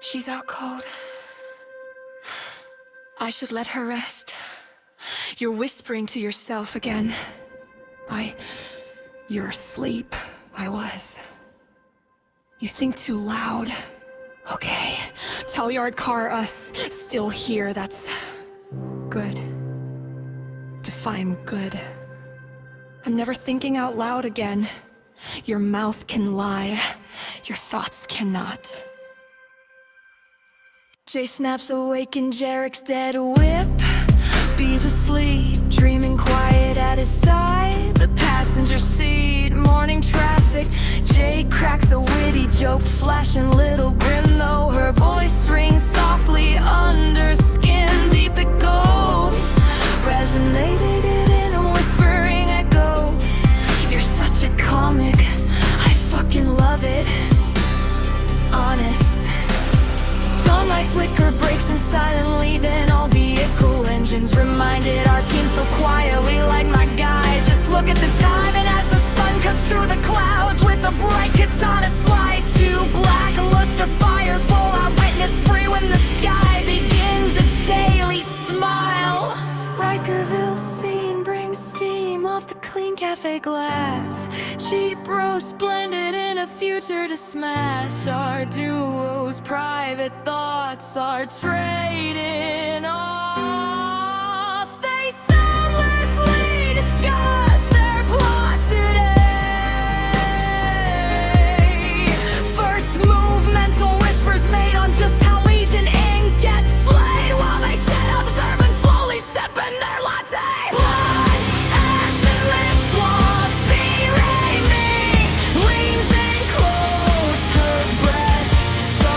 She's out cold. I should let her rest. You're whispering to yourself again. You're asleep. I was. You think too loud. Okay. Tell Yard Car us still here. That's good. Define good. I'm never thinking out loud again. Your mouth can lie. Your thoughts cannot. Jay snaps awake in Jerek's dead whip. B's asleep, dreaming quiet at his side. The passenger seat, morning traffic. Jay cracks a witty joke, flashing little grin though her voice rings softly under skin. Deep it goes, resonated it in a whispering echo. You're such a comic, I fucking love it. Honest. Sunlight flicker breaks in silently, then all vehicle engines reminded our team so quietly, like my guys. Just look at the time, and as the sun cuts through the clouds with a bright katana slice, two black luster fires roll out witness free when the sky begins its daily smile. Rikerville scene brings steam off the clean cafe glass. Cheap roast blended in a future to smash. Our duo's private thoughts are trading off. They soundlessly discuss their plot today. First move, mental whispers made on just how Legion Inc. gets slayed, while they sit observant, slowly sipping their latte. Blood, ash, and lip gloss berate me. Leans in close, her breath so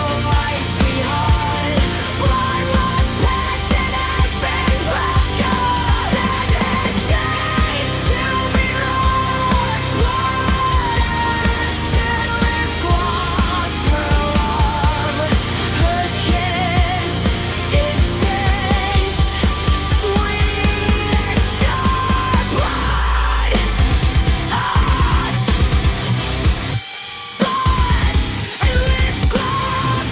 icy hot. Bloodlust passion has been breath good, and it changed to be wrought. Blood, ash, and lip gloss, her love, her kiss, it tastes sweet and sharp. Blood, ash, blood, and lip gloss.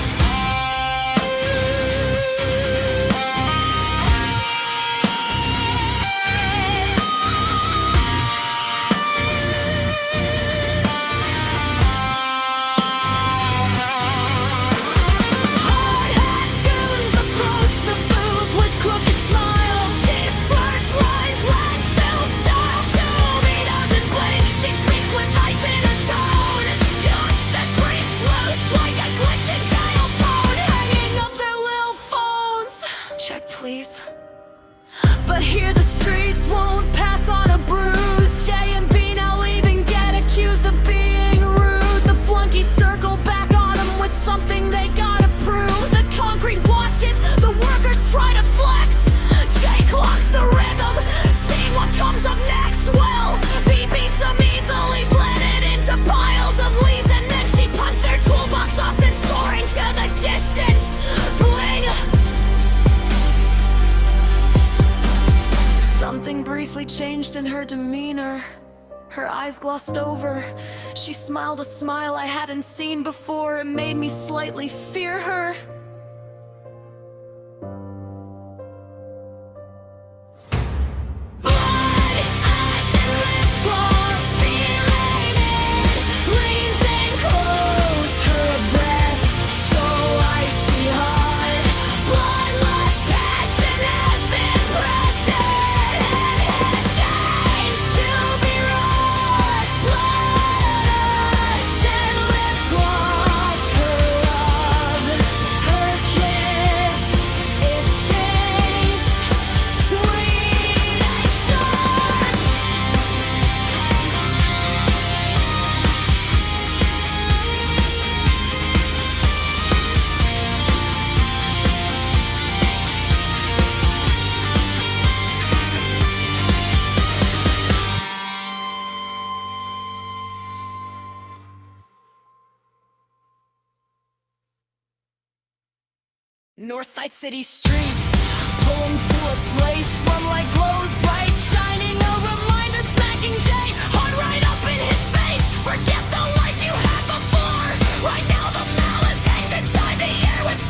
Hard-hat goons approach the booth with crooked smiles. Cheap flirt lines, landfill style. Toby doesn't blink, she speaks with ice in her tone. Constant creeps loose like a glitching dial tone, hanging up their little phones. Check, please. But here the streets won't pass on a bruise. Jay and B now leaving, get accused of being rude. The flunkies circle back on them with something they gotta prove. The concrete watches, the workers try to flex. Jay clocks the rhythm, seeing what comes up next. Well, B beats them easily, blended into piles of leaves, and then she puts their toolbox off and soaring to the distance. Bling! Something briefly changed in her demeanor. Her eyes glossed over. She smiled a smile I hadn't seen before. It made me slightly fear her. Blood, ash, and lip gloss berate me. Leans in close, her breath so icy hot. Bloodlust passion has been breathed in, and it changed to be wrought. Blood, ash, and lip gloss, her love, her kiss, it tastes sweet and sharp. Northside city streets, pull 'em to a place. Slumlight glows bright, shining a reminder, smacking Jay hard right up in his face. Forget the life you had before. Right now the malice hangs inside the air with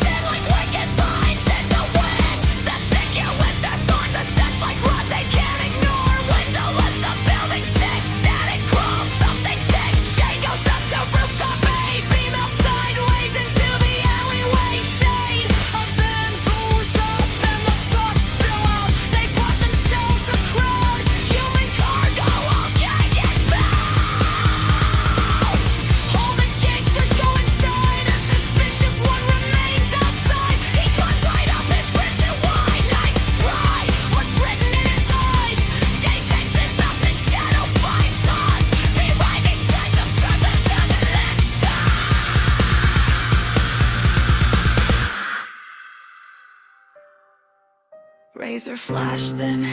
razor flash, then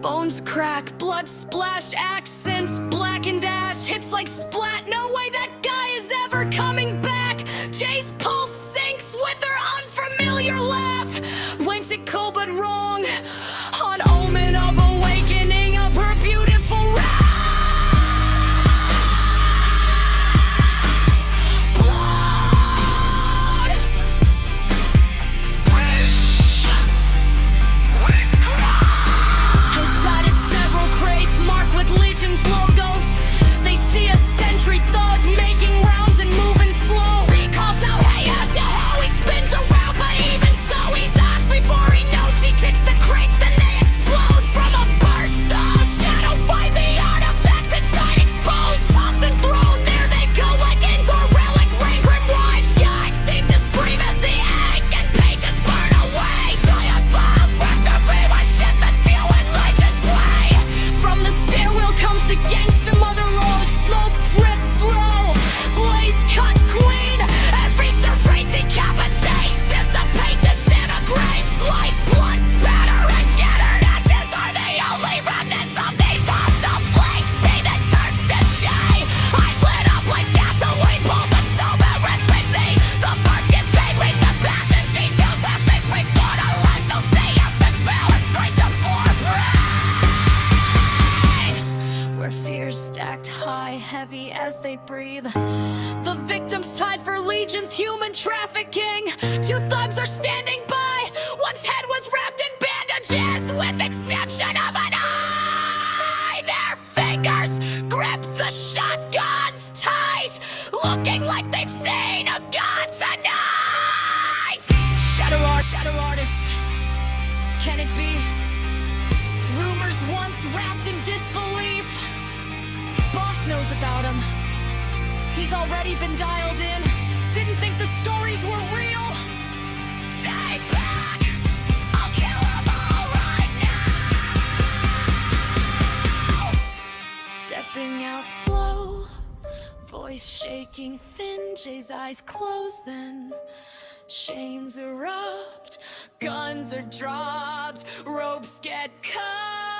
bones crack, blood splash, accents black and ash, hits like splat. No way that guy is ever coming back. Jay's pulse sinks with her unfamiliar laugh. Whimsical but wrong, an omen of awakening of her beautiful wrath. Logos. They see a sentry thug making rounds and moving slow. Recalls how he has to how he spins around, but even so he's asked before he knows. She kicks the crates, then they explode from a burst of shadow. Find the artifacts inside exposed, tossed and thrown. There they go like indoor relic. Rain grimoires guides seem to scream as the ink and pages burn away. Giant bomb wrecked to be my ship and feeling legends play. From the stairwell comes the gangster mother lode. Smoke drifts slow, blaze cut clean. Every serene decapitate, dissipate, disintegrate. Slight blood spatter and scattered ashes are the only remnants of these hostile flakes. Be that turns to jay, eyes lit up like gasoline. Pulls and sober with me. The first is made with the passion. She feels perfect with borderline. So see if the spell is straight to floor brain, where fears stacked high, heavy as they breathe. The victims tied for legions, human trafficking. Two thugs are standing by. One's head was wrapped in bandages, with exception of an eye. Their fingers grip the shotguns tight, looking like they've seen a god tonight. Shadow artists, can it be? Rumors once wrapped in disbelief. Boss knows about him. He's already been dialed in. Didn't think the stories were real. Stay back, I'll kill them all right now. Stepping out slow, voice shaking thin. Jay's eyes close, then chains erupt, guns are dropped, ropes get cut.